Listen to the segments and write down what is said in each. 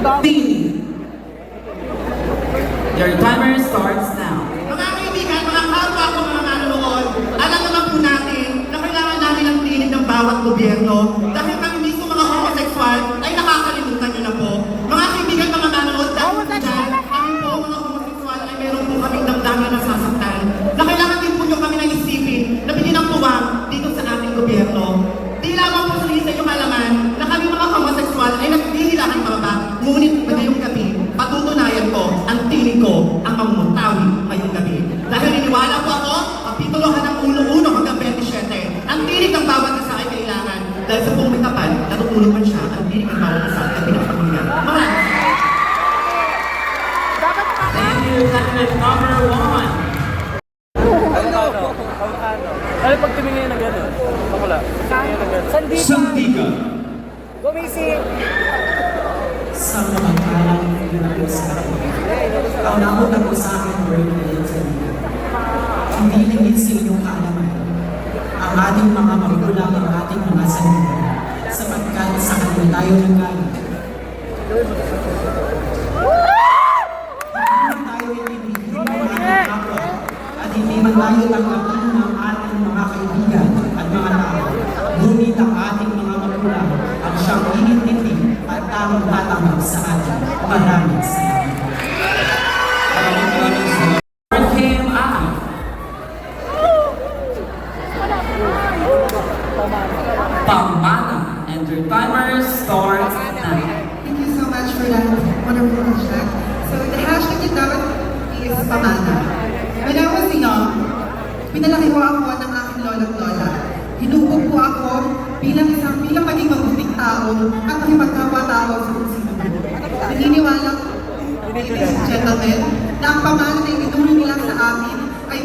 Your timer starts now. Mga kaibigan, mga kapwa ko mga nanonood, alam naman po natin na kailangan namin ang tinig ng bawat gobyerno dahil kami mismo mga homosexual ay nakakalimutan nyo na po. Mga kaibigan, mga nanonood, dahil po dyan, kami po mga homosexual ay meron po kaming damdamin na sasaktan na kailangan din po nyo kami nang isipin na bigyan ng tuwang dito sa ating gobyerno. Di lamang po sa inyong malaman na kami mga homosexual ay nagdihilahan pababa, ngunit ngayong gabi, patutunayan ko ang tinig ko ang mamutawi ngayong gabi. Dahil niniwala po ako, kapituluhan ng 1 hanggang 27, ang tinig ng bawat isa ay kailangan. Dahil sa buong may kapal, natutulog man siya, ang tinig ng bawat isa ay pinapamilya. Maraming Thank you, candidate number 1. Ano pag tumingin na gano'n? Bakula. Sandigan. Gumising! Sa mga parang pinag-usapan. Ang nauna ko sa akin, hindi lingid sa inyong kaalaman. Ang ating mga magulang, ang ating mga sandigan, sapagkat sa kanila tayo nanggaling. Hindi tayo ibibigin ng ating kapwa at hindi man tayo tanggapin ng ating mga kaibigan at mga tao. Ngunit ang ating mga magulang ang siyang inintindi at tamang tatanggap sa atin. Maraming salamat. Kim Aki. Pamana. And your timer starts now. Thank you so much for that wonderful hashtag. So the hashtag itself is Pamana. When I was young, pinalaki ko ako ng aking lolo't lola. Hinubog po ako bilang maging mabuting tao at makipagkapwa-tao sa kung sino. Naniniwala ko, ladies and gentlemen, na ang pamana na itinulong nila sa amin ay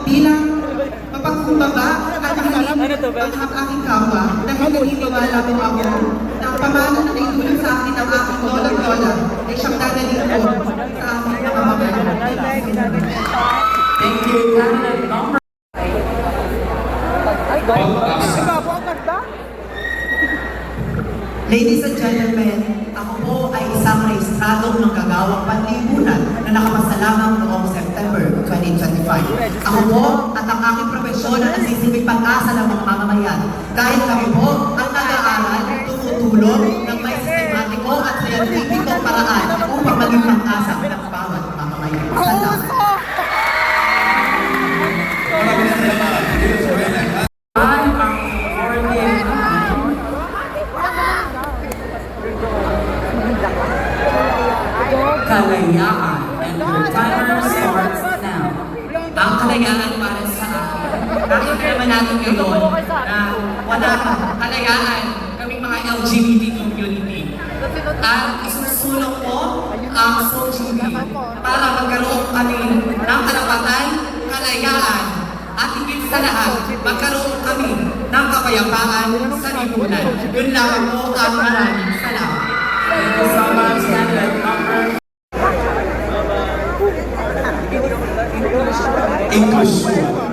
bilang mapagkumbaba at mahalin ang aking kapwa dahil naniniwala po ako na ang pamana na naitulong sa akin ng aking lolo't lola ay siyang dadaling ko sa aking pamamayan. Thank you, candidate number Ladies and gentlemen, ako po ay isang rehistradong ng kagawang panlipunan na nakapasalamang noong September 2025. Ako po at ang aking profesyon na nasisibig pag-asa ng mga mamamayan. Dahil kami po ang nag-aaral, tumutulong ng may sistematiko at scientificong paraan upang maging pag-asa ng bawat mamamayan. Salamat. ay ang 48. Kalayaan. And your timer starts now. Ang kalayaan para sa akin. Nakita naman natin ngayon na wala kalayaan kaming mga LGBT community. At isusulong ko ang social para magkaroon kami ng karapatan, kalayaan, at higit sa lahat, magkaroon kami ng kapayapaan sa lipunan. Yun lang po ang maraming salamat. Thank you so much, candidate number Inklusyon.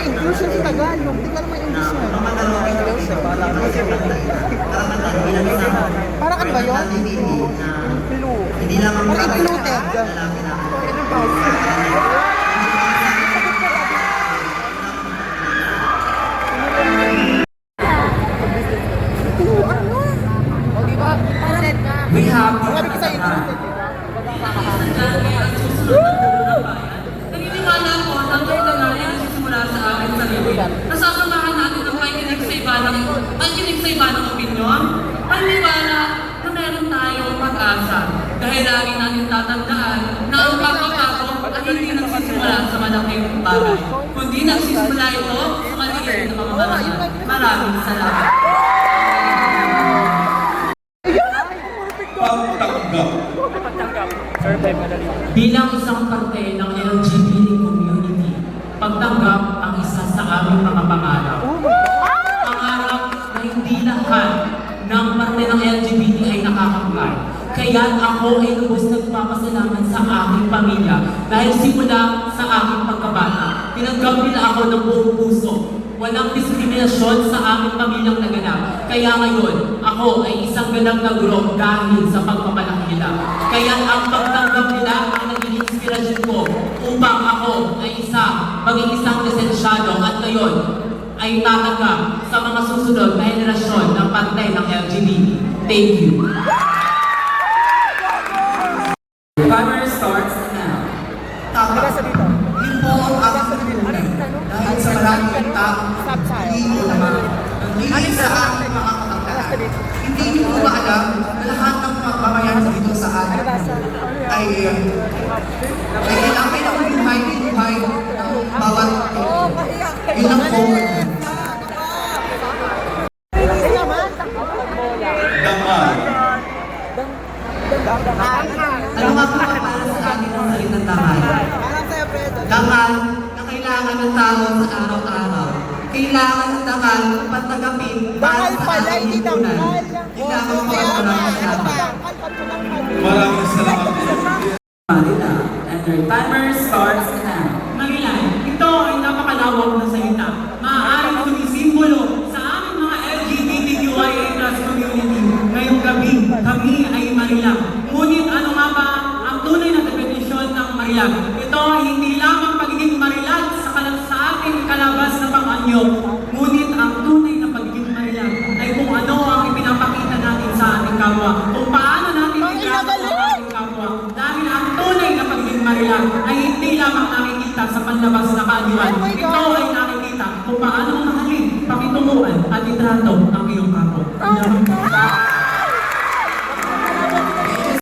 Inclusion sa Tagalog, di ka naman inclusion. Parang ano ba yun? Hindi lamang Or included. Ano? O diba? we have Sabi ko sa included. Naniniwala ko na ang kailanganin ang sisimula sa akin sarili. Nasasamahan natin ang pakikinig sa iba ng opinyon. Paniwala na meron tayong pag-asa. Dahil lagi natin tatandaan na ang pagbabago ay hindi nagsisimula sa malaking bagay. Kundi nagsisimula ito sa maliit na mga paraan. Maraming salamat. Pagtanggap. bilang isang parte ng LGBT community. Pagtanggap ang isa sa aming mga pangarap. Pangarap na hindi lahat ng parte ng LGBT ay nakakampay. Kaya ako ay lubos nagpapasalamat sa aking pamilya dahil simula sa aking pagkabata, tinanggap nila ako ng buong puso. Walang diskriminasyon sa aming pamilyang naganap. Kaya ngayon, ako ay isang ganap na guro dahil sa pagpapalaki nila. Kaya ang pagtanggap nila ang naging inspirasyon ko upang ako ay maging isang lisensyado at ngayon ay tatanggap sa mga susunod na henerasyon ng pantay ng LGBT. Thank you. Timer starts now. Tama. Yun po ang aking tunay. Dahil sa maraming tao, hindi ko naman. Hindi sa aking mga katangahan. Hindi niyo po ba alam na lahat ng mamamayan dito sa atin ay kailangan ng buhay ng bawat yun ang forward. Damay. Ano nga po ba para sa atin ang salitang damay? Damay na kailangan ng tao sa araw-araw. Kailangan ng damay upang tagapin para sa ating lipunan. Kailangan ng maraming salamat. Maraming salamat. Marina, and your timer starts now. Marilan, ito ay napakalawak na salita. Maaaring sumisimbolo sa aming mga LGBTQIA+ community. Ngayong gabi, kami ay Marilan. Ngunit ano nga ba ang tunay na definisyon ng Marilan? Ito ay hindi lamang pagiging Marilan sa ating kalabas na pang-anyo. Ngunit ang tunay na pagiging Marilan ay kung ano ang ipinapakita natin sa ating kapwa. Kung paano natin itrato ang ating kapwa. Dahil ang tunay na pagiging Marilan ay hindi lamang nakikita sa panlabas na kaanyuan. Ito ay nakikita kung paano mahalin, pakitunguan at itrato ang